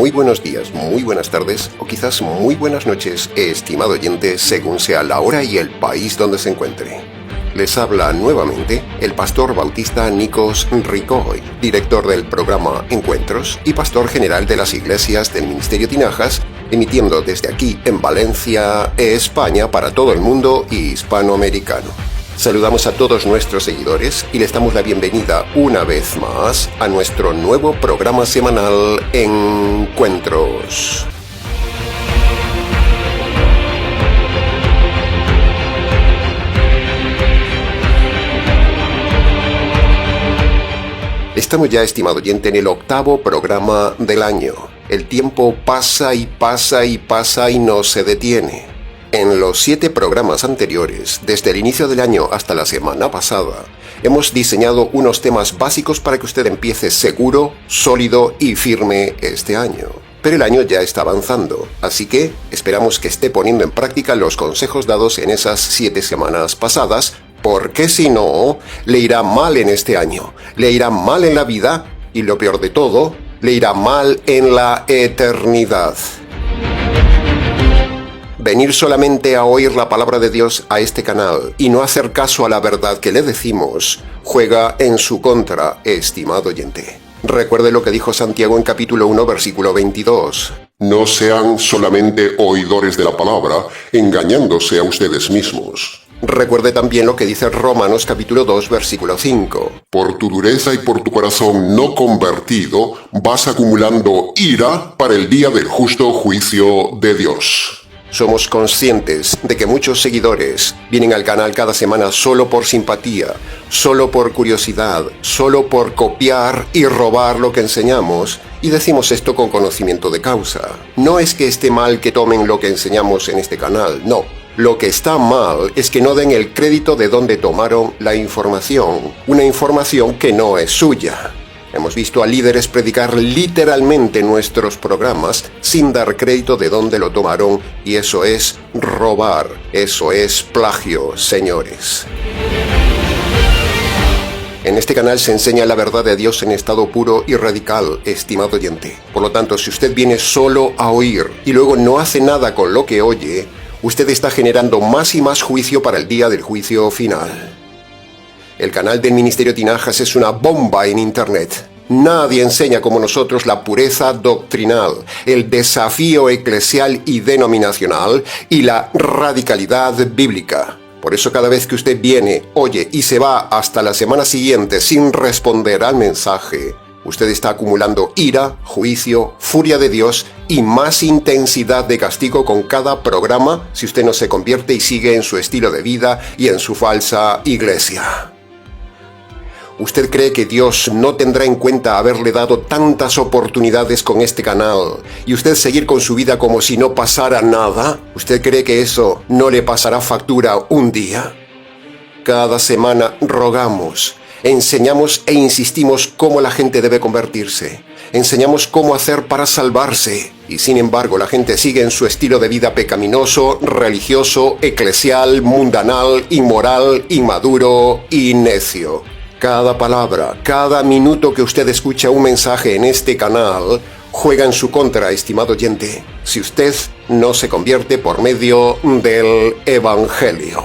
Muy buenos días, muy buenas tardes o quizás muy buenas noches, estimado oyente, según sea la hora y el país donde se encuentre. Les habla nuevamente el pastor bautista Nikos Ricoy, director del programa Encuentros y pastor general de las iglesias del Ministerio Tinajas, emitiendo desde aquí en Valencia, España, para todo el mundo hispanoamericano. Saludamos a todos nuestros seguidores y les damos la bienvenida una vez más a nuestro nuevo programa semanal Encuentros. Estamos ya, estimado oyente, en el 8º programa del año. El tiempo pasa y pasa y pasa y no se detiene. En los 7 programas anteriores, desde el inicio del año hasta la semana pasada, hemos diseñado unos temas básicos para que usted empiece seguro, sólido y firme este año. Pero el año ya está avanzando, así que esperamos que esté poniendo en práctica los consejos dados en esas 7 semanas pasadas, porque si no, le irá mal en este año, le irá mal en la vida y, lo peor de todo, le irá mal en la eternidad. Venir solamente a oír la palabra de Dios a este canal y no hacer caso a la verdad que le decimos, juega en su contra, estimado oyente. Recuerde lo que dijo Santiago en capítulo 1, versículo 22. No sean solamente oidores de la palabra, engañándose a ustedes mismos. Recuerde también lo que dice Romanos capítulo 2, versículo 5. Por tu dureza y por tu corazón no convertido, vas acumulando ira para el día del justo juicio de Dios. Somos conscientes de que muchos seguidores vienen al canal cada semana solo por simpatía, solo por curiosidad, solo por copiar y robar lo que enseñamos, y decimos esto con conocimiento de causa. No es que esté mal que tomen lo que enseñamos en este canal, no. Lo que está mal es que no den el crédito de dónde tomaron la información, una información que no es suya. Hemos visto a líderes predicar literalmente nuestros programas sin dar crédito de dónde lo tomaron, y eso es robar, eso es plagio, señores. En este canal se enseña la verdad de Dios en estado puro y radical, estimado oyente. Por lo tanto, si usted viene solo a oír y luego no hace nada con lo que oye, usted está generando más y más juicio para el día del juicio final. El canal del Ministerio Tinajas es una bomba en Internet. Nadie enseña como nosotros la pureza doctrinal, el desafío eclesial y denominacional y la radicalidad bíblica. Por eso cada vez que usted viene, oye y se va hasta la semana siguiente sin responder al mensaje, usted está acumulando ira, juicio, furia de Dios y más intensidad de castigo con cada programa si usted no se convierte y sigue en su estilo de vida y en su falsa iglesia. ¿Usted cree que Dios no tendrá en cuenta haberle dado tantas oportunidades con este canal y usted seguir con su vida como si no pasara nada? ¿Usted cree que eso no le pasará factura un día? Cada semana rogamos, enseñamos e insistimos cómo la gente debe convertirse. Enseñamos cómo hacer para salvarse. Y sin embargo, la gente sigue en su estilo de vida pecaminoso, religioso, eclesial, mundanal, inmoral, inmaduro y necio. Cada palabra, cada minuto que usted escucha un mensaje en este canal, juega en su contra, estimado oyente, si usted no se convierte por medio del Evangelio.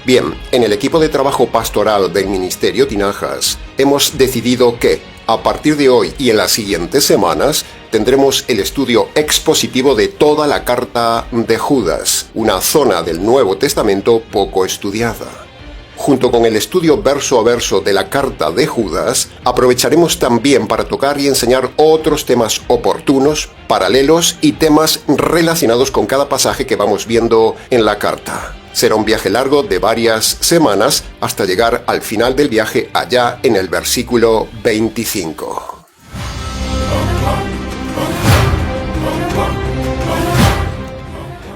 Bien, en el equipo de trabajo pastoral del Ministerio Tinajas, hemos decidido que, a partir de hoy y en las siguientes semanas, tendremos el estudio expositivo de toda la carta de Judas, una zona del Nuevo Testamento poco estudiada. Junto con el estudio verso a verso de la carta de Judas, aprovecharemos también para tocar y enseñar otros temas oportunos, paralelos y temas relacionados con cada pasaje que vamos viendo en la carta. Será un viaje largo de varias semanas hasta llegar al final del viaje allá en el versículo 25.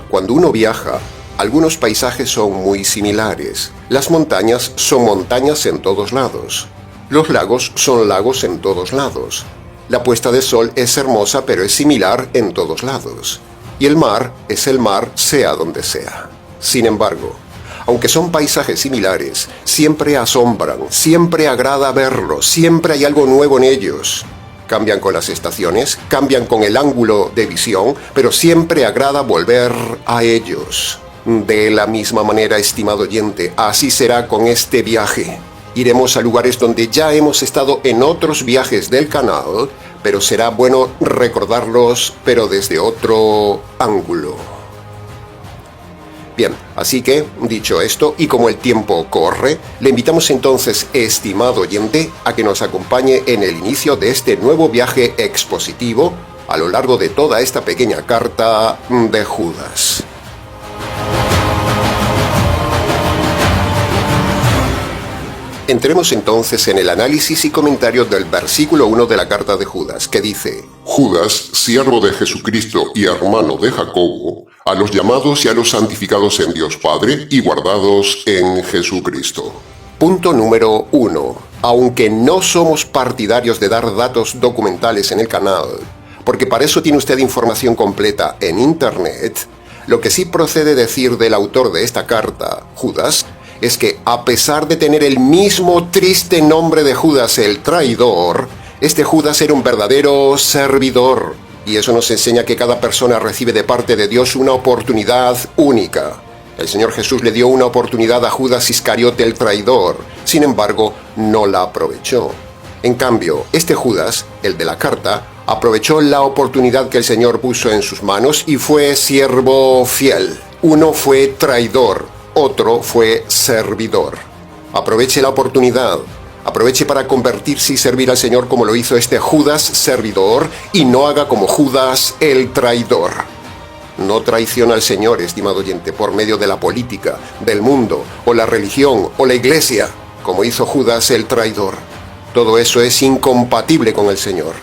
Cuando uno viaja, algunos paisajes son muy similares. Las montañas son montañas en todos lados. Los lagos son lagos en todos lados. La puesta de sol es hermosa, pero es similar en todos lados. Y el mar es el mar, sea donde sea. Sin embargo, Aunque son paisajes similares, siempre asombran, siempre agrada verlos, siempre hay algo nuevo en ellos. Cambian con las estaciones, cambian con el ángulo de visión, pero siempre agrada volver a ellos. De la misma manera, estimado oyente, así será con este viaje. Iremos a lugares donde ya hemos estado en otros viajes del canal, pero será bueno recordarlos, pero desde otro ángulo. Bien, así que, dicho esto, y como el tiempo corre, le invitamos entonces, estimado oyente, a que nos acompañe en el inicio de este nuevo viaje expositivo a lo largo de toda esta pequeña carta de Judas. Entremos entonces en el análisis y comentario del versículo 1 de la carta de Judas, que dice: Judas, siervo de Jesucristo y hermano de Jacobo, a los llamados y a los santificados en Dios Padre y guardados en Jesucristo. Punto número 1. Aunque no somos partidarios de dar datos documentales en el canal, porque para eso tiene usted información completa en Internet, lo que sí procede decir del autor de esta carta, Judas, es que a pesar de tener el mismo triste nombre de Judas el traidor, este Judas era un verdadero servidor. Y eso nos enseña que cada persona recibe de parte de Dios una oportunidad única. El Señor Jesús le dio una oportunidad a Judas Iscariote el traidor, sin embargo, no la aprovechó. En cambio, este Judas, el de la carta, aprovechó la oportunidad que el Señor puso en sus manos y fue siervo fiel. Uno fue traidor, otro fue servidor. Aproveche la oportunidad. Aproveche para convertirse y servir al Señor como lo hizo este Judas servidor, y no haga como Judas el traidor. No traiciona al Señor, estimado oyente, por medio de la política, del mundo, o la religión, o la iglesia, como hizo Judas el traidor. Todo eso es incompatible con el Señor.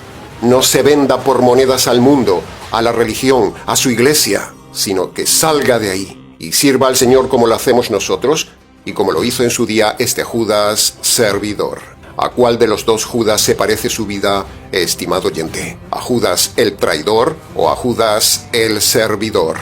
No se venda por monedas al mundo, a la religión, a su iglesia, sino que salga de ahí y sirva al Señor como lo hacemos nosotros y como lo hizo en su día este Judas servidor. ¿A cuál de los dos Judas se parece su vida, estimado oyente? ¿A Judas el traidor o a Judas el servidor?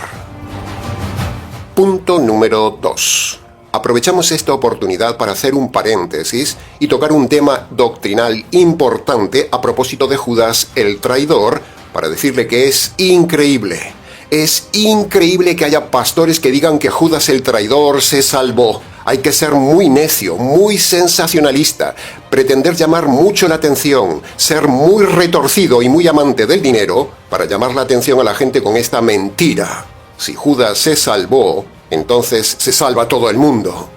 Punto número 2. Aprovechamos esta oportunidad para hacer un paréntesis y tocar un tema doctrinal importante a propósito de Judas el traidor, para decirle que es increíble. Es increíble que haya pastores que digan que Judas el traidor se salvó. Hay que ser muy necio, muy sensacionalista, pretender llamar mucho la atención, ser muy retorcido y muy amante del dinero para llamar la atención a la gente con esta mentira. Si Judas se salvó, entonces se salva todo el mundo.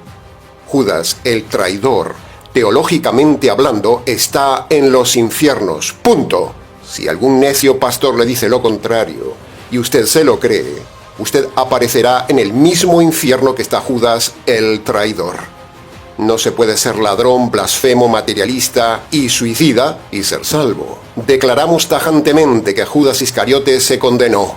Judas el traidor, teológicamente hablando, está en los infiernos. Punto. Si algún necio pastor le dice lo contrario y usted se lo cree, usted aparecerá en el mismo infierno que está Judas el traidor. No se puede ser ladrón, blasfemo, materialista y suicida y ser salvo. Declaramos tajantemente que Judas Iscariote se condenó.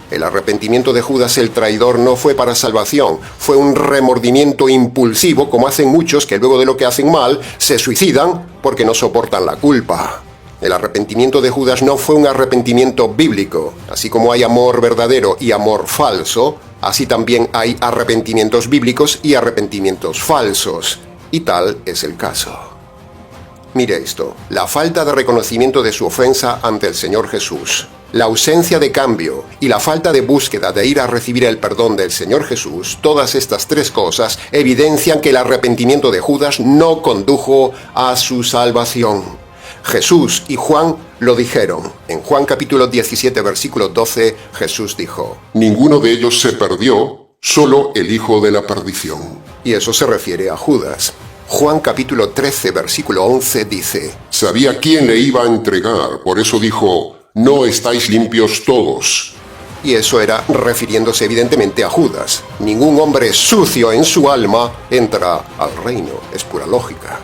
El arrepentimiento de Judas el traidor no fue para salvación, fue un remordimiento impulsivo, como hacen muchos que luego de lo que hacen mal se suicidan porque no soportan la culpa. El arrepentimiento de Judas no fue un arrepentimiento bíblico. Así como hay amor verdadero y amor falso, así también hay arrepentimientos bíblicos y arrepentimientos falsos. Y tal es el caso. Mire esto: la falta de reconocimiento de su ofensa ante el Señor Jesús, la ausencia de cambio y la falta de búsqueda de ir a recibir el perdón del Señor Jesús, todas estas tres cosas evidencian que el arrepentimiento de Judas no condujo a su salvación. Jesús y Juan lo dijeron. En Juan capítulo 17, versículo 12, Jesús dijo: Ninguno de ellos se perdió, solo el hijo de la perdición. Y eso se refiere a Judas. Juan capítulo 13, versículo 11 dice: Sabía quién le iba a entregar, por eso dijo: No estáis limpios todos. Y eso era refiriéndose evidentemente a Judas. Ningún hombre sucio en su alma entra al reino. Es pura lógica.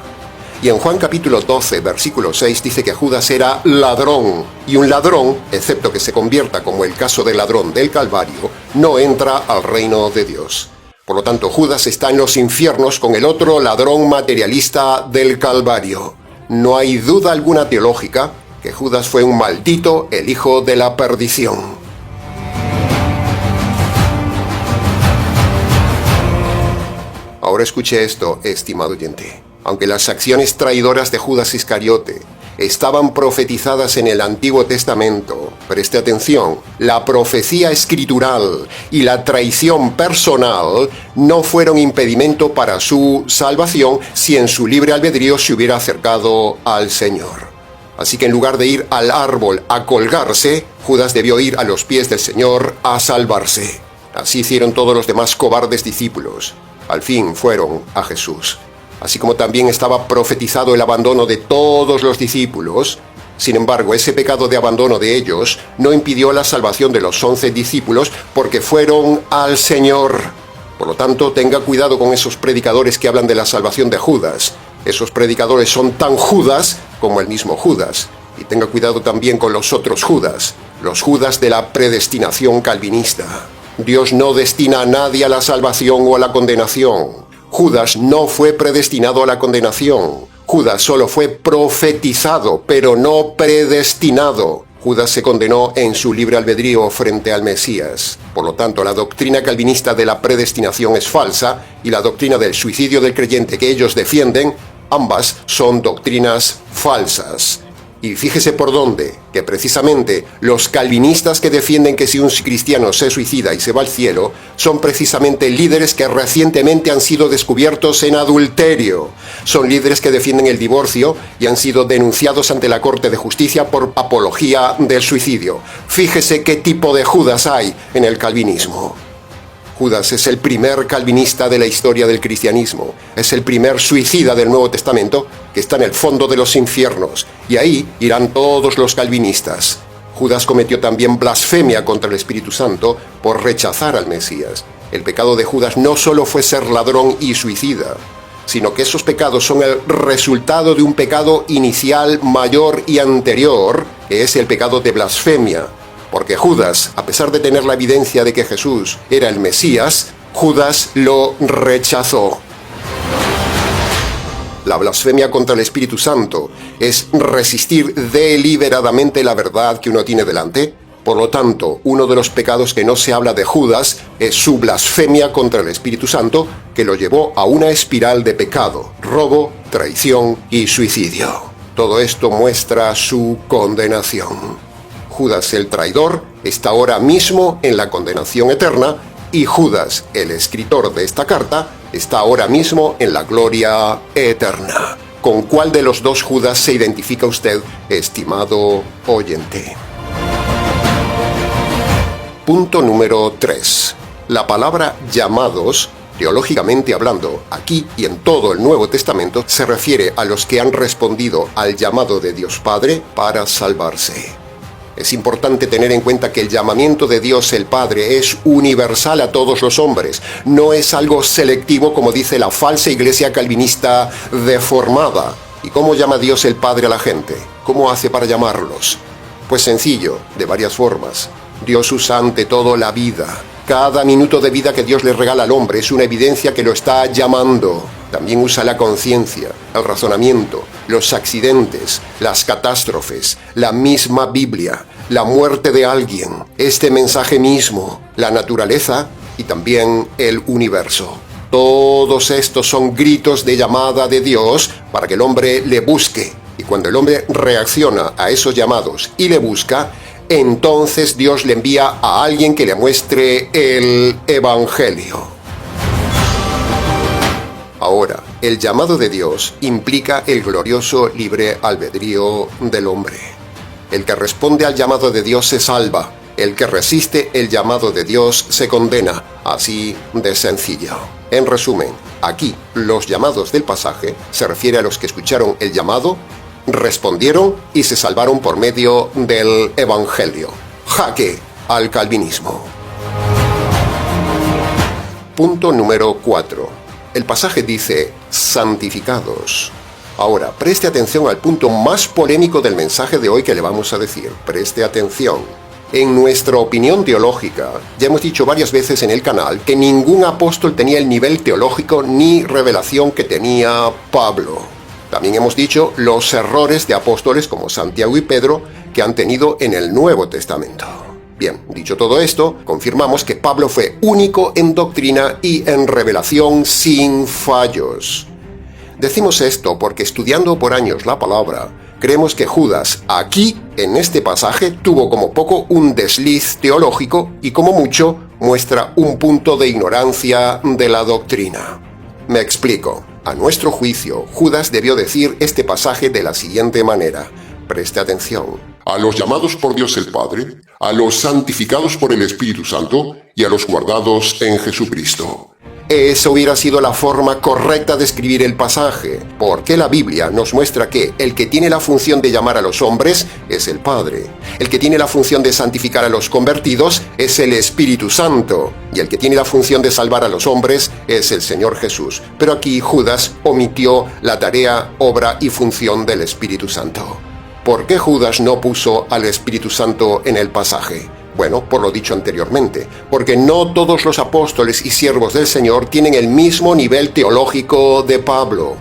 Y en Juan capítulo 12, versículo 6 dice que Judas era ladrón. Y un ladrón, excepto que se convierta como el caso del ladrón del Calvario, no entra al reino de Dios. Por lo tanto, Judas está en los infiernos con el otro ladrón materialista del Calvario. No hay duda alguna teológica que Judas fue un maldito, el hijo de la perdición. Ahora escuche esto, estimado oyente. Aunque las acciones traidoras de Judas Iscariote estaban profetizadas en el Antiguo Testamento, preste atención, la profecía escritural y la traición personal no fueron impedimento para su salvación si en su libre albedrío se hubiera acercado al Señor. Así que en lugar de ir al árbol a colgarse, Judas debió ir a los pies del Señor a salvarse. Así hicieron todos los demás cobardes discípulos. Al fin fueron a Jesús. Así como también estaba profetizado el abandono de todos los discípulos, sin embargo, ese pecado de abandono de ellos no impidió la salvación de los 11 discípulos porque fueron al Señor. Por lo tanto, tenga cuidado con esos predicadores que hablan de la salvación de Judas. Esos predicadores son tan Judas como el mismo Judas. Y tenga cuidado también con los otros Judas, los Judas de la predestinación calvinista. Dios no destina a nadie a la salvación o a la condenación. Judas no fue predestinado a la condenación. Judas solo fue profetizado, pero no predestinado. Judas se condenó en su libre albedrío frente al Mesías. Por lo tanto, la doctrina calvinista de la predestinación es falsa y la doctrina del suicidio del creyente que ellos defienden, ambas son doctrinas falsas. Y fíjese por dónde, que precisamente los calvinistas que defienden que si un cristiano se suicida y se va al cielo, son precisamente líderes que recientemente han sido descubiertos en adulterio. Son líderes que defienden el divorcio y han sido denunciados ante la Corte de Justicia por apología del suicidio. Fíjese qué tipo de Judas hay en el calvinismo. Judas es el primer calvinista de la historia del cristianismo. Es el primer suicida del Nuevo Testamento que está en el fondo de los infiernos. Y ahí irán todos los calvinistas. Judas cometió también blasfemia contra el Espíritu Santo por rechazar al Mesías. El pecado de Judas no solo fue ser ladrón y suicida, sino que esos pecados son el resultado de un pecado inicial mayor y anterior, que es el pecado de blasfemia. Porque Judas, a pesar de tener la evidencia de que Jesús era el Mesías, Judas lo rechazó. La blasfemia contra el Espíritu Santo es resistir deliberadamente la verdad que uno tiene delante. Por lo tanto, uno de los pecados que no se habla de Judas es su blasfemia contra el Espíritu Santo, que lo llevó a una espiral de pecado, robo, traición y suicidio. Todo esto muestra su condenación. Judas el traidor está ahora mismo en la condenación eterna y Judas, el escritor de esta carta, está ahora mismo en la gloria eterna. ¿Con cuál de los dos Judas se identifica usted, estimado oyente? Punto número 3. La palabra llamados, teológicamente hablando, aquí y en todo el Nuevo Testamento, se refiere a los que han respondido al llamado de Dios Padre para salvarse. Es importante tener en cuenta que el llamamiento de Dios el Padre es universal a todos los hombres. No es algo selectivo como dice la falsa iglesia calvinista deformada. ¿Y cómo llama Dios el Padre a la gente? ¿Cómo hace para llamarlos? Pues sencillo, de varias formas. Dios usa ante todo la vida. Cada minuto de vida que Dios le regala al hombre es una evidencia que lo está llamando. También usa la conciencia, el razonamiento, los accidentes, las catástrofes, la misma Biblia, la muerte de alguien, este mensaje mismo, la naturaleza y también el universo. Todos estos son gritos de llamada de Dios para que el hombre le busque. Y cuando el hombre reacciona a esos llamados y le busca, entonces Dios le envía a alguien que le muestre el Evangelio. Ahora, el llamado de Dios implica el glorioso libre albedrío del hombre. El que responde al llamado de Dios se salva. El que resiste el llamado de Dios se condena. Así de sencillo. En resumen, aquí los llamados del pasaje se refiere a los que escucharon el llamado, respondieron y se salvaron por medio del Evangelio. Jaque al calvinismo. Punto número 4. El pasaje dice, santificados. Ahora, preste atención al punto más polémico del mensaje de hoy que le vamos a decir. Preste atención. En nuestra opinión teológica, ya hemos dicho varias veces en el canal que ningún apóstol tenía el nivel teológico ni revelación que tenía Pablo. También hemos dicho los errores de apóstoles como Santiago y Pedro que han tenido en el Nuevo Testamento. Bien, dicho todo esto, confirmamos que Pablo fue único en doctrina y en revelación sin fallos. Decimos esto porque estudiando por años la palabra, creemos que Judas, aquí, en este pasaje, tuvo como poco un desliz teológico y como mucho muestra un punto de ignorancia de la doctrina. Me explico. A nuestro juicio, Judas debió decir este pasaje de la siguiente manera. Preste atención. A los llamados por Dios el Padre, a los santificados por el Espíritu Santo y a los guardados en Jesucristo. Esa hubiera sido la forma correcta de escribir el pasaje, porque la Biblia nos muestra que el que tiene la función de llamar a los hombres es el Padre, el que tiene la función de santificar a los convertidos es el Espíritu Santo, y el que tiene la función de salvar a los hombres es el Señor Jesús. Pero aquí Judas omitió la tarea, obra y función del Espíritu Santo. ¿Por qué Judas no puso al Espíritu Santo en el pasaje? Bueno, por lo dicho anteriormente, porque no todos los apóstoles y siervos del Señor tienen el mismo nivel teológico de Pablo.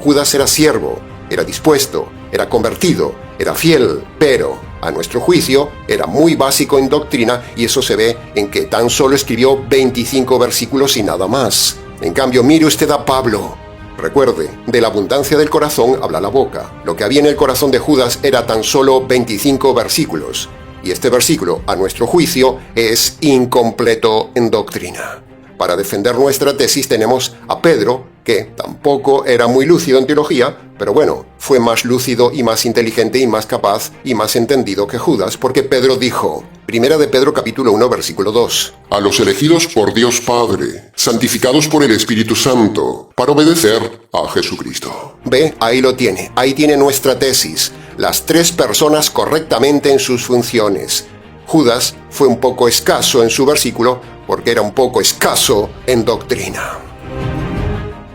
Judas era siervo, era dispuesto, era convertido, era fiel, pero, a nuestro juicio, era muy básico en doctrina y eso se ve en que tan solo escribió 25 versículos y nada más. En cambio, mire usted a Pablo. Recuerde, de la abundancia del corazón habla la boca. Lo que había en el corazón de Judas era tan solo 25 versículos. Y este versículo, a nuestro juicio, es incompleto en doctrina. Para defender nuestra tesis tenemos a Pedro, que tampoco era muy lúcido en teología, pero bueno, fue más lúcido y más inteligente y más capaz y más entendido que Judas, porque Pedro dijo, Primera de Pedro capítulo 1 versículo 2, a los elegidos por Dios Padre, santificados por el Espíritu Santo, para obedecer a Jesucristo. Ve, ahí lo tiene, ahí tiene nuestra tesis, las tres personas correctamente en sus funciones. Judas fue un poco escaso en su versículo porque era un poco escaso en doctrina.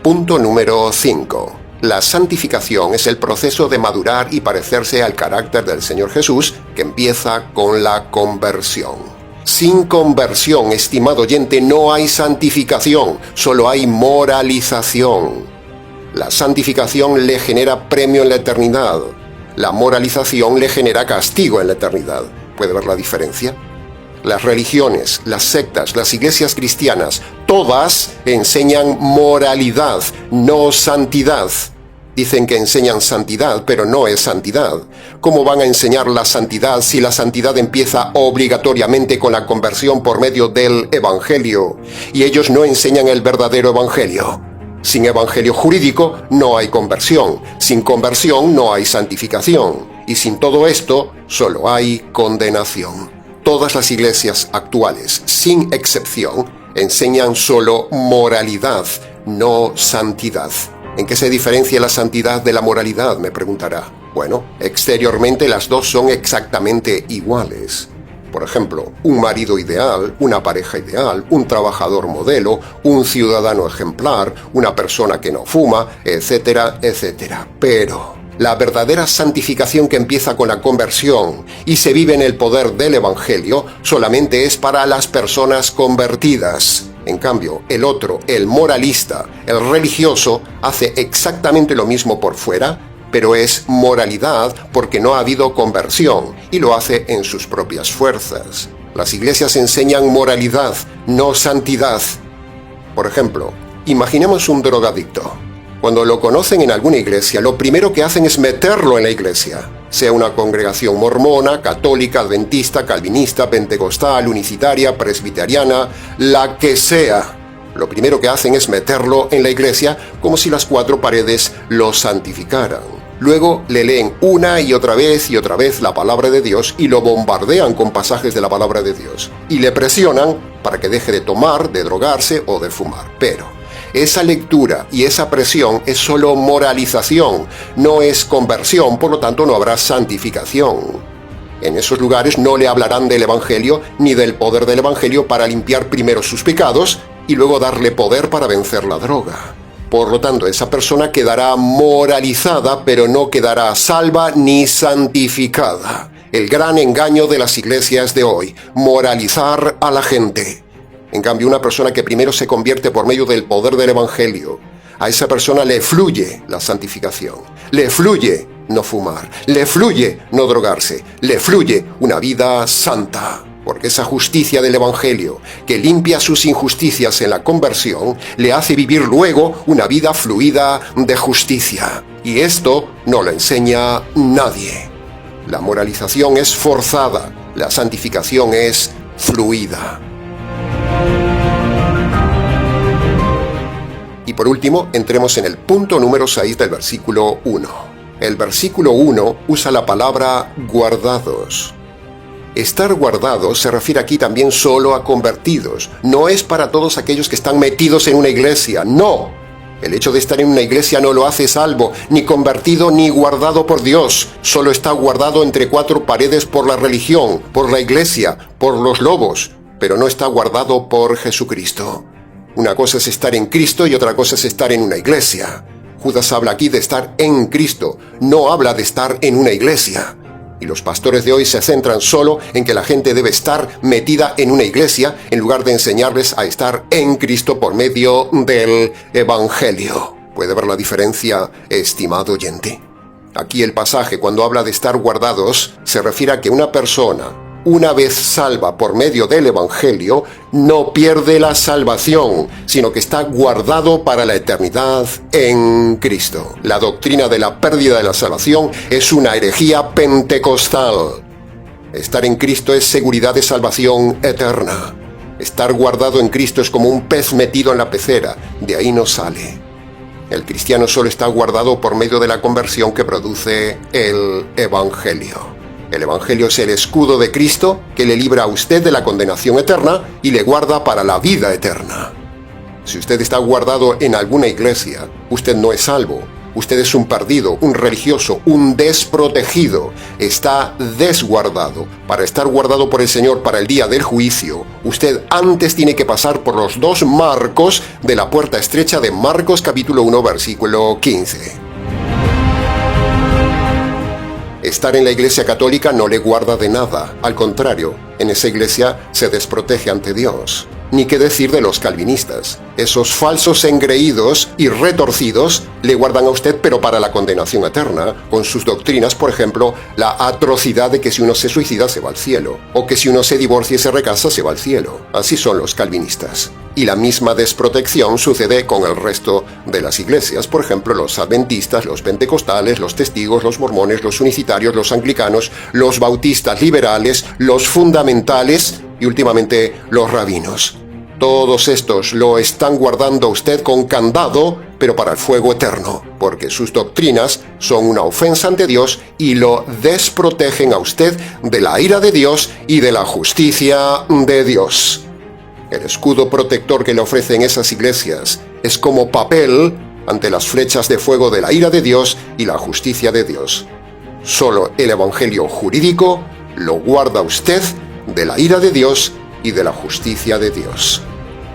Punto número 5. La santificación es el proceso de madurar y parecerse al carácter del Señor Jesús que empieza con la conversión. Sin conversión, estimado oyente, no hay santificación, solo hay moralización. La santificación le genera premio en la eternidad. La moralización le genera castigo en la eternidad. ¿Puede ver la diferencia? Las religiones, las sectas, las iglesias cristianas, todas enseñan moralidad, no santidad. Dicen que enseñan santidad, pero no es santidad. ¿Cómo van a enseñar la santidad si la santidad empieza obligatoriamente con la conversión por medio del Evangelio? Y ellos no enseñan el verdadero Evangelio. Sin evangelio jurídico no hay conversión, sin conversión no hay santificación, y sin todo esto solo hay condenación. Todas las iglesias actuales, sin excepción, enseñan solo moralidad, no santidad. ¿En qué se diferencia la santidad de la moralidad?, me preguntará. Bueno, exteriormente las dos son exactamente iguales. Por ejemplo, un marido ideal, una pareja ideal, un trabajador modelo, un ciudadano ejemplar, una persona que no fuma, etcétera, etcétera. Pero la verdadera santificación que empieza con la conversión y se vive en el poder del Evangelio solamente es para las personas convertidas. En cambio, el otro, el moralista, el religioso, hace exactamente lo mismo por fuera, pero es moralidad porque no ha habido conversión y lo hace en sus propias fuerzas. Las iglesias enseñan moralidad, no santidad. Por ejemplo, imaginemos un drogadicto. Cuando lo conocen en alguna iglesia, lo primero que hacen es meterlo en la iglesia, sea una congregación mormona, católica, adventista, calvinista, pentecostal, unicitaria, presbiteriana, la que sea. Lo primero que hacen es meterlo en la iglesia como si las cuatro paredes lo santificaran. Luego le leen una y otra vez la palabra de Dios y lo bombardean con pasajes de la palabra de Dios. Y le presionan para que deje de tomar, de drogarse o de fumar. Pero esa lectura y esa presión es solo moralización, no es conversión, por lo tanto no habrá santificación. En esos lugares no le hablarán del Evangelio ni del poder del Evangelio para limpiar primero sus pecados y luego darle poder para vencer la droga. Por lo tanto, esa persona quedará moralizada, pero no quedará salva ni santificada. El gran engaño de las iglesias de hoy, moralizar a la gente. En cambio, una persona que primero se convierte por medio del poder del Evangelio, a esa persona le fluye la santificación, le fluye no fumar, le fluye no drogarse, le fluye una vida santa. Porque esa justicia del Evangelio, que limpia sus injusticias en la conversión, le hace vivir luego una vida fluida de justicia. Y esto no lo enseña nadie. La moralización es forzada, la santificación es fluida. Y por último, entremos en el punto número 6 del versículo 1. El versículo 1 usa la palabra guardados. Estar guardados se refiere aquí también solo a convertidos. No es para todos aquellos que están metidos en una iglesia, no. El hecho de estar en una iglesia no lo hace salvo, ni convertido ni guardado por Dios. Solo está guardado entre cuatro paredes por la religión, por la iglesia, por los lobos, pero no está guardado por Jesucristo. Una cosa es estar en Cristo y otra cosa es estar en una iglesia. Judas habla aquí de estar en Cristo, no habla de estar en una iglesia. Y los pastores de hoy se centran solo en que la gente debe estar metida en una iglesia en lugar de enseñarles a estar en Cristo por medio del Evangelio. ¿Puede ver la diferencia, estimado oyente? Aquí el pasaje, cuando habla de estar guardados, se refiere a que una persona, una vez salva por medio del Evangelio, no pierde la salvación, sino que está guardado para la eternidad en Cristo. La doctrina de la pérdida de la salvación es una herejía pentecostal. Estar en Cristo es seguridad de salvación eterna. Estar guardado en Cristo es como un pez metido en la pecera, de ahí no sale. El cristiano solo está guardado por medio de la conversión que produce el Evangelio. El Evangelio es el escudo de Cristo que le libra a usted de la condenación eterna y le guarda para la vida eterna. Si usted está guardado en alguna iglesia, usted no es salvo. Usted es un perdido, un religioso, un desprotegido. Está desguardado. Para estar guardado por el Señor para el día del juicio, usted antes tiene que pasar por los dos marcos de la puerta estrecha de Marcos capítulo 1, versículo 15. Estar en la iglesia católica no le guarda de nada. Al contrario, en esa iglesia se desprotege ante Dios. Ni qué decir de los calvinistas. Esos falsos engreídos y retorcidos le guardan a usted pero para la condenación eterna, con sus doctrinas, por ejemplo, la atrocidad de que si uno se suicida se va al cielo, o que si uno se divorcia y se recasa se va al cielo. Así son los calvinistas. Y la misma desprotección sucede con el resto de las iglesias, por ejemplo, los adventistas, los pentecostales, los testigos, los mormones, los unicitarios, los anglicanos, los bautistas liberales, los fundamentales y últimamente los rabinos. Todos estos lo están guardando a usted con candado, pero para el fuego eterno, porque sus doctrinas son una ofensa ante Dios y lo desprotegen a usted de la ira de Dios y de la justicia de Dios. El escudo protector que le ofrecen esas iglesias es como papel ante las flechas de fuego de la ira de Dios y la justicia de Dios. Solo el evangelio jurídico lo guarda usted de la ira de Dios y de la justicia de Dios.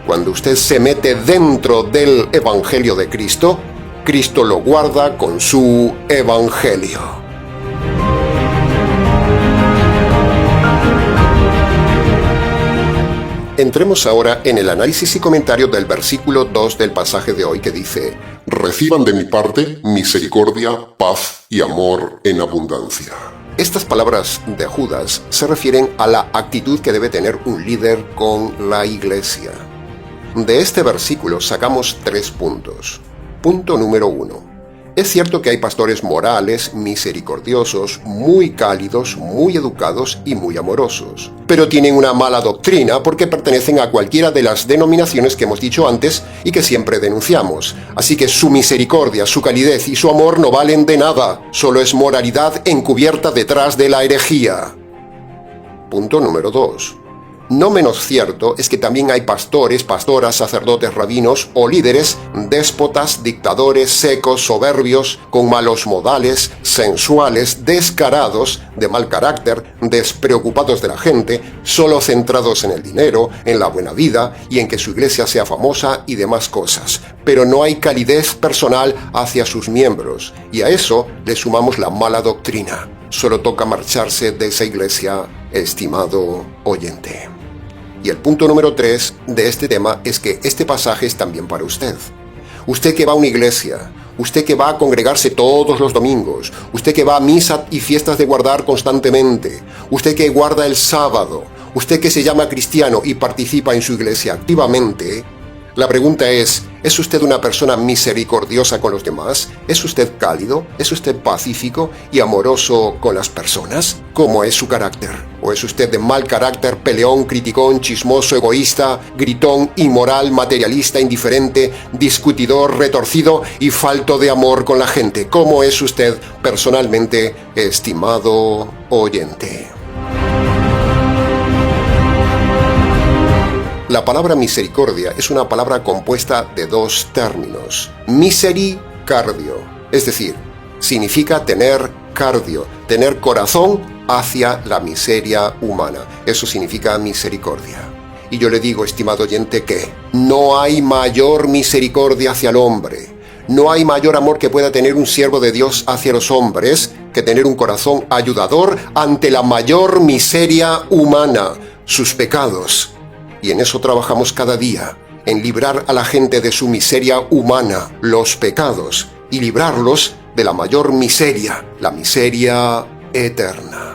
Cuando usted se mete dentro del evangelio de Cristo, Cristo lo guarda con su evangelio. Entremos ahora en el análisis y comentario del versículo 2 del pasaje de hoy que dice: Reciban de mi parte misericordia, paz y amor en abundancia. Estas palabras de Judas se refieren a la actitud que debe tener un líder con la iglesia. De este versículo sacamos 3 puntos. Punto número 1. Es cierto que hay pastores morales, misericordiosos, muy cálidos, muy educados y muy amorosos. Pero tienen una mala doctrina porque pertenecen a cualquiera de las denominaciones que hemos dicho antes y que siempre denunciamos. Así que su misericordia, su calidez y su amor no valen de nada. Solo es moralidad encubierta detrás de la herejía. Punto número 2. No menos cierto es que también hay pastores, pastoras, sacerdotes, rabinos o líderes déspotas, dictadores, secos, soberbios, con malos modales, sensuales, descarados, de mal carácter, despreocupados de la gente, solo centrados en el dinero, en la buena vida y en que su iglesia sea famosa y demás cosas. Pero no hay calidez personal hacia sus miembros y a eso le sumamos la mala doctrina. Solo toca marcharse de esa iglesia, estimado oyente. Y el punto número 3 de este tema es que este pasaje es también para usted. Usted que va a una iglesia, usted que va a congregarse todos los domingos, usted que va a misa y fiestas de guardar constantemente, usted que guarda el sábado, Usted que se llama cristiano y participa en su iglesia activamente, la pregunta es usted una persona misericordiosa con los demás? ¿Es usted cálido? ¿Es usted pacífico y amoroso con las personas? ¿Cómo es su carácter? ¿O es usted de mal carácter, peleón, criticón, chismoso, egoísta, gritón, inmoral, materialista, indiferente, discutidor, retorcido y falto de amor con la gente? ¿Cómo es usted personalmente, estimado oyente? La palabra misericordia es una palabra compuesta de dos términos. Misericardio, es decir, significa tener cardio, tener corazón hacia la miseria humana. Eso significa misericordia. Y yo le digo, estimado oyente, que no hay mayor misericordia hacia el hombre. No hay mayor amor que pueda tener un siervo de Dios hacia los hombres que tener un corazón ayudador ante la mayor miseria humana, sus pecados. Y en eso trabajamos cada día, en librar a la gente de su miseria humana, los pecados, y librarlos de la mayor miseria, la miseria eterna.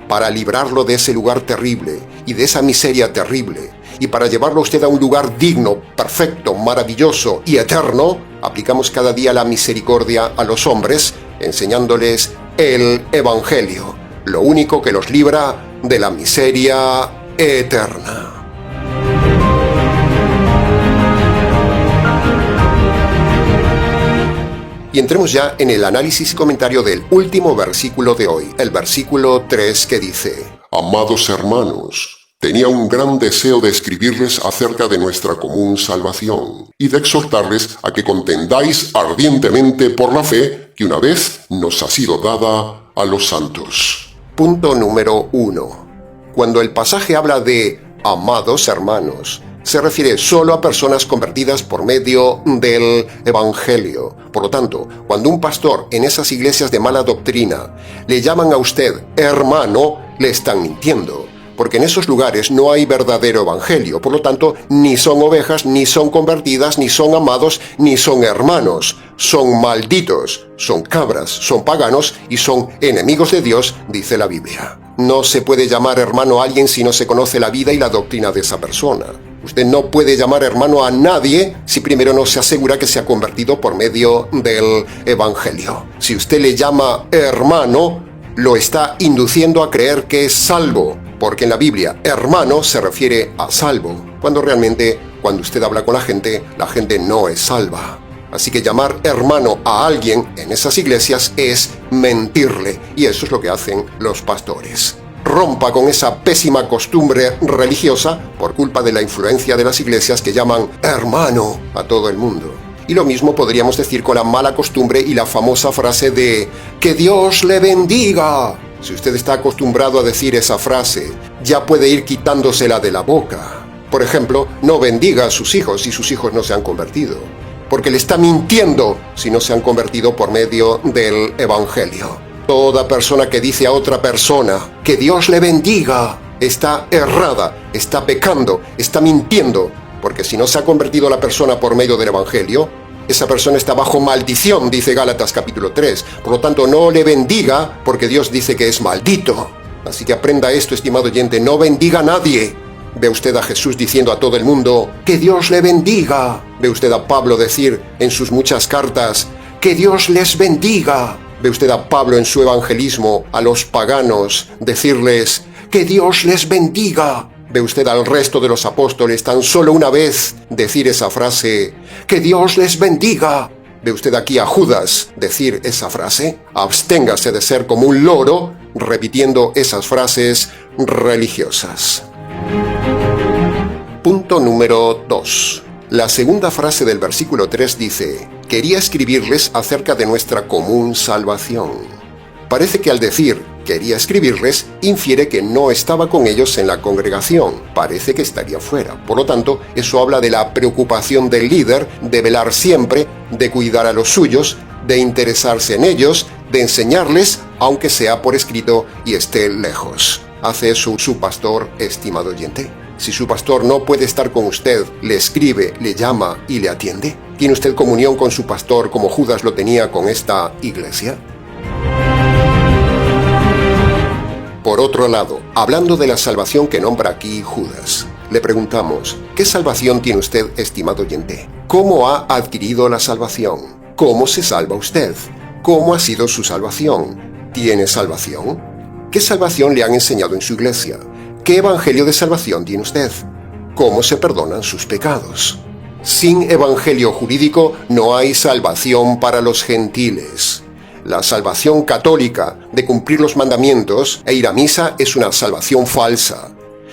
Para librarlo de ese lugar terrible y de esa miseria terrible, y para llevarlo a usted a un lugar digno, perfecto, maravilloso y eterno, aplicamos cada día la misericordia a los hombres, enseñándoles el Evangelio, lo único que los libra de la miseria eterna. Y entremos ya en el análisis y comentario del último versículo de hoy, el versículo 3, que dice: Amados hermanos, tenía un gran deseo de escribirles acerca de nuestra común salvación y de exhortarles a que contendáis ardientemente por la fe que una vez nos ha sido dada a los santos. Punto número 1. Cuando el pasaje habla de amados hermanos, se refiere solo a personas convertidas por medio del Evangelio. Por lo tanto, cuando un pastor en esas iglesias de mala doctrina le llaman a usted hermano, le están mintiendo, porque en esos lugares no hay verdadero Evangelio. Por lo tanto, ni son ovejas, ni son convertidas, ni son amados, ni son hermanos. Son malditos, son cabras, son paganos y son enemigos de Dios, dice la Biblia. No se puede llamar hermano a alguien si no se conoce la vida y la doctrina de esa persona. Usted no puede llamar hermano a nadie si primero no se asegura que se ha convertido por medio del Evangelio. Si usted le llama hermano, lo está induciendo a creer que es salvo, porque en la Biblia hermano se refiere a salvo, cuando realmente cuando usted habla con la gente no es salva. Así que llamar hermano a alguien en esas iglesias es mentirle, y eso es lo que hacen los pastores. Rompa con esa pésima costumbre religiosa por culpa de la influencia de las iglesias que llaman hermano a todo el mundo. Y lo mismo podríamos decir con la mala costumbre y la famosa frase de ¡que Dios le bendiga! Si usted está acostumbrado a decir esa frase, ya puede ir quitándosela de la boca. Por ejemplo, no bendiga a sus hijos si sus hijos no se han convertido, porque le está mintiendo si no se han convertido por medio del Evangelio. Toda persona que dice a otra persona ¡que Dios le bendiga! Está errada, está pecando, está mintiendo, porque si no se ha convertido la persona por medio del Evangelio, esa persona está bajo maldición, dice Gálatas capítulo 3. Por lo tanto, no le bendiga porque Dios dice que es maldito. Así que aprenda esto, estimado oyente, no bendiga a nadie. Ve usted a Jesús diciendo a todo el mundo ¡que Dios le bendiga! Ve usted a Pablo decir en sus muchas cartas ¡que Dios les bendiga! Ve usted a Pablo en su evangelismo a los paganos decirles ¡que Dios les bendiga! Ve usted al resto de los apóstoles tan solo una vez decir esa frase ¡que Dios les bendiga! Ve usted aquí a Judas decir esa frase. Absténgase de ser como un loro repitiendo esas frases religiosas. Punto número 2. La segunda frase del versículo 3 dice: quería escribirles acerca de nuestra común salvación. Parece que al decir quería escribirles, infiere que no estaba con ellos en la congregación. Parece que estaría fuera. Por lo tanto, eso habla de la preocupación del líder, de velar siempre, de cuidar a los suyos, de interesarse en ellos, de enseñarles, aunque sea por escrito y esté lejos. ¿Hace eso su pastor, estimado oyente? Si su pastor no puede estar con usted, le escribe, le llama y le atiende, ¿tiene usted comunión con su pastor como Judas lo tenía con esta iglesia? Por otro lado, hablando de la salvación que nombra aquí Judas, le preguntamos, ¿qué salvación tiene usted, estimado oyente? ¿Cómo ha adquirido la salvación? ¿Cómo se salva usted? ¿Cómo ha sido su salvación? ¿Tiene salvación? ¿Qué salvación le han enseñado en su iglesia? ¿Qué evangelio de salvación tiene usted? ¿Cómo se perdonan sus pecados? Sin evangelio jurídico no hay salvación para los gentiles. La salvación católica de cumplir los mandamientos e ir a misa es una salvación falsa.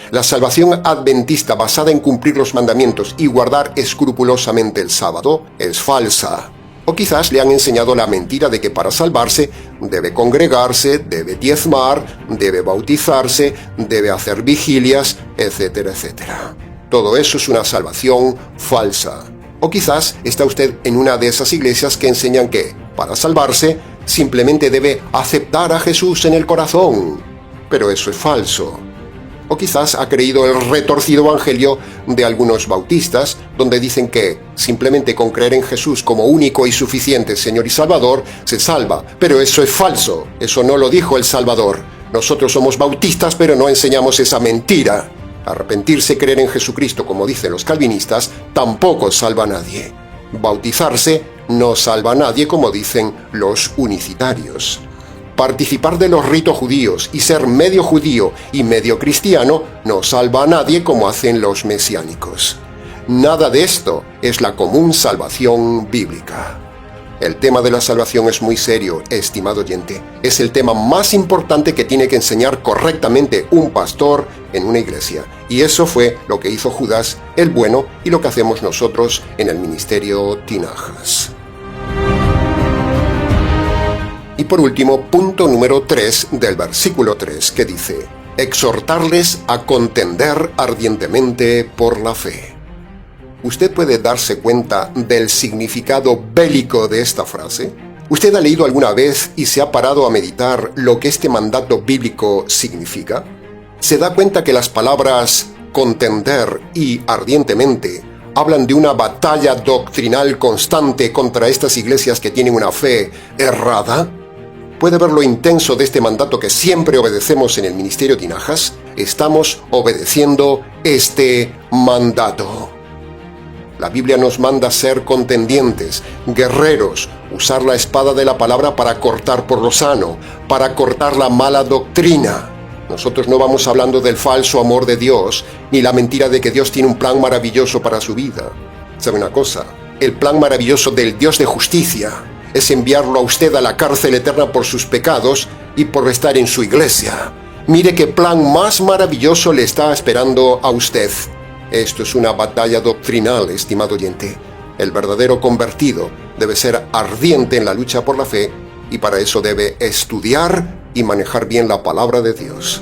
La salvación adventista basada en cumplir los mandamientos y guardar escrupulosamente el sábado es falsa. O quizás le han enseñado la mentira de que para salvarse debe congregarse, debe diezmar, debe bautizarse, debe hacer vigilias, etcétera, etcétera. Todo eso es una salvación falsa. O quizás está usted en una de esas iglesias que enseñan que, para salvarse, simplemente debe aceptar a Jesús en el corazón. Pero eso es falso. O quizás ha creído el retorcido evangelio de algunos bautistas, donde dicen que simplemente con creer en Jesús como único y suficiente Señor y Salvador, se salva. Pero eso es falso. Eso no lo dijo el Salvador. Nosotros somos bautistas, pero no enseñamos esa mentira. Arrepentirse y creer en Jesucristo, como dicen los calvinistas, tampoco salva a nadie. Bautizarse no salva a nadie, como dicen los unicitarios. Participar de los ritos judíos y ser medio judío y medio cristiano no salva a nadie, como hacen los mesiánicos. Nada de esto es la común salvación bíblica. El tema de la salvación es muy serio, estimado oyente. Es el tema más importante que tiene que enseñar correctamente un pastor en una iglesia. Y eso fue lo que hizo Judas el bueno y lo que hacemos nosotros en el ministerio Tinajas. Y por último, punto número 3 del versículo 3, que dice: exhortarles a contender ardientemente por la fe. ¿Usted puede darse cuenta del significado bélico de esta frase? ¿Usted ha leído alguna vez y se ha parado a meditar lo que este mandato bíblico significa? ¿Se da cuenta que las palabras contender y ardientemente hablan de una batalla doctrinal constante contra estas iglesias que tienen una fe errada? ¿Puede ver lo intenso de este mandato que siempre obedecemos en el ministerio Tinajas? Estamos obedeciendo este mandato. La Biblia nos manda ser contendientes, guerreros, usar la espada de la palabra para cortar por lo sano, para cortar la mala doctrina. Nosotros no vamos hablando del falso amor de Dios, ni la mentira de que Dios tiene un plan maravilloso para su vida. ¿Sabe una cosa? El plan maravilloso del Dios de justicia es enviarlo a usted a la cárcel eterna por sus pecados y por estar en su iglesia. Mire qué plan más maravilloso le está esperando a usted. Esto es una batalla doctrinal, estimado oyente. El verdadero convertido debe ser ardiente en la lucha por la fe y para eso debe estudiar y manejar bien la palabra de Dios.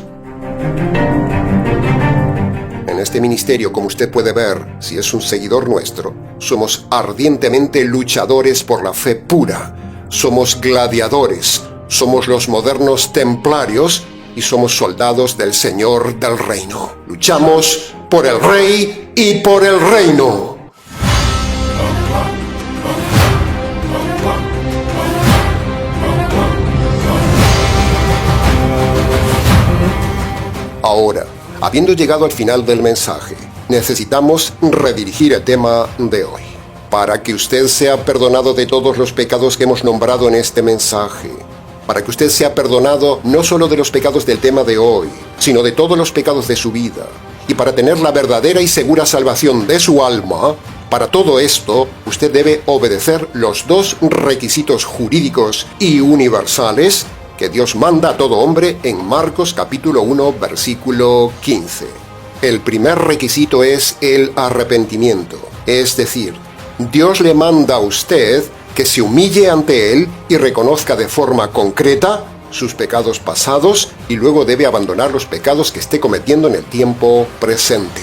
En este ministerio, como usted puede ver, si es un seguidor nuestro, somos ardientemente luchadores por la fe pura. Somos gladiadores, somos los modernos templarios y somos soldados del Señor del reino. Luchamos por el Rey y por el reino. Ahora, habiendo llegado al final del mensaje, necesitamos redirigir el tema de hoy, para que usted sea perdonado de todos los pecados que hemos nombrado en este mensaje, para que usted sea perdonado no solo de los pecados del tema de hoy, sino de todos los pecados de su vida, y para tener la verdadera y segura salvación de su alma. Para todo esto, usted debe obedecer los dos requisitos jurídicos y universales que Dios manda a todo hombre en Marcos capítulo 1, versículo 15. El primer requisito es el arrepentimiento, es decir, Dios le manda a usted que se humille ante Él y reconozca de forma concreta sus pecados pasados y luego debe abandonar los pecados que esté cometiendo en el tiempo presente.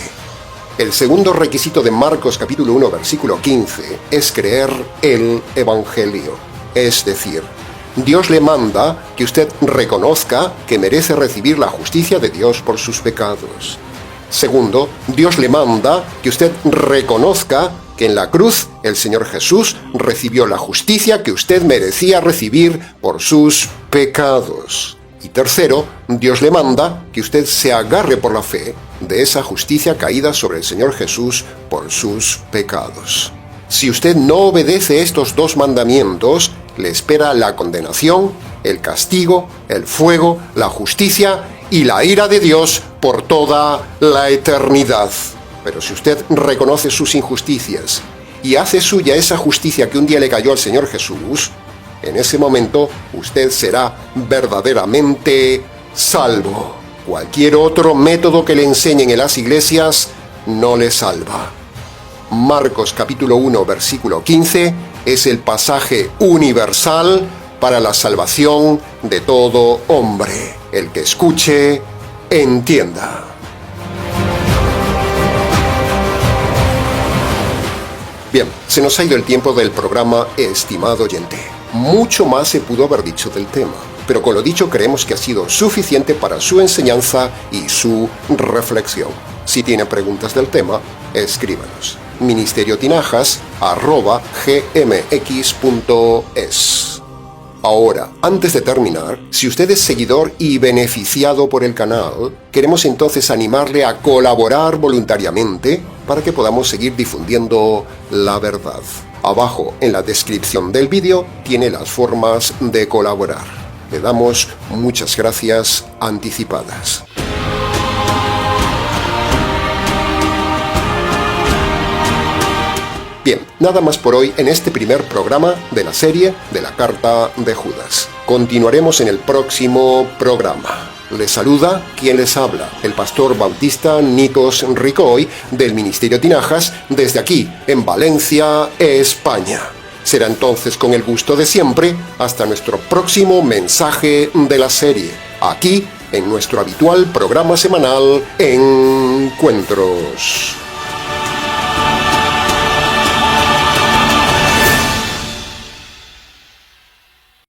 El segundo requisito de Marcos capítulo 1, versículo 15 es creer el Evangelio, es decir, Dios le manda que usted reconozca que merece recibir la justicia de Dios por sus pecados. Segundo, Dios le manda que usted reconozca que en la cruz el Señor Jesús recibió la justicia que usted merecía recibir por sus pecados. Y tercero, Dios le manda que usted se agarre por la fe de esa justicia caída sobre el Señor Jesús por sus pecados. Si usted no obedece estos dos mandamientos, le espera la condenación, el castigo, el fuego, la justicia y la ira de Dios por toda la eternidad. Pero si usted reconoce sus injusticias y hace suya esa justicia que un día le cayó al Señor Jesús, en ese momento usted será verdaderamente salvo. Cualquier otro método que le enseñen en las iglesias no le salva. Marcos capítulo 1 versículo 15 es el pasaje universal para la salvación de todo hombre. El que escuche, entienda. Bien, se nos ha ido el tiempo del programa, estimado oyente. Mucho más se pudo haber dicho del tema, pero con lo dicho creemos que ha sido suficiente para su enseñanza y su reflexión. Si tiene preguntas del tema, escríbanos. ministeriotinajas@gmx.es. Ahora, antes de terminar, si usted es seguidor y beneficiado por el canal, queremos entonces animarle a colaborar voluntariamente para que podamos seguir difundiendo la verdad. Abajo, en la descripción del vídeo, tiene las formas de colaborar. Le damos muchas gracias anticipadas. Bien, nada más por hoy en este primer programa de la serie de la Carta de Judas. Continuaremos en el próximo programa. Les saluda quien les habla, el pastor bautista Nitos Ricoy del Ministerio Tinajas desde aquí, en Valencia, España. Será entonces con el gusto de siempre hasta nuestro próximo mensaje de la serie, aquí en nuestro habitual programa semanal Encuentros.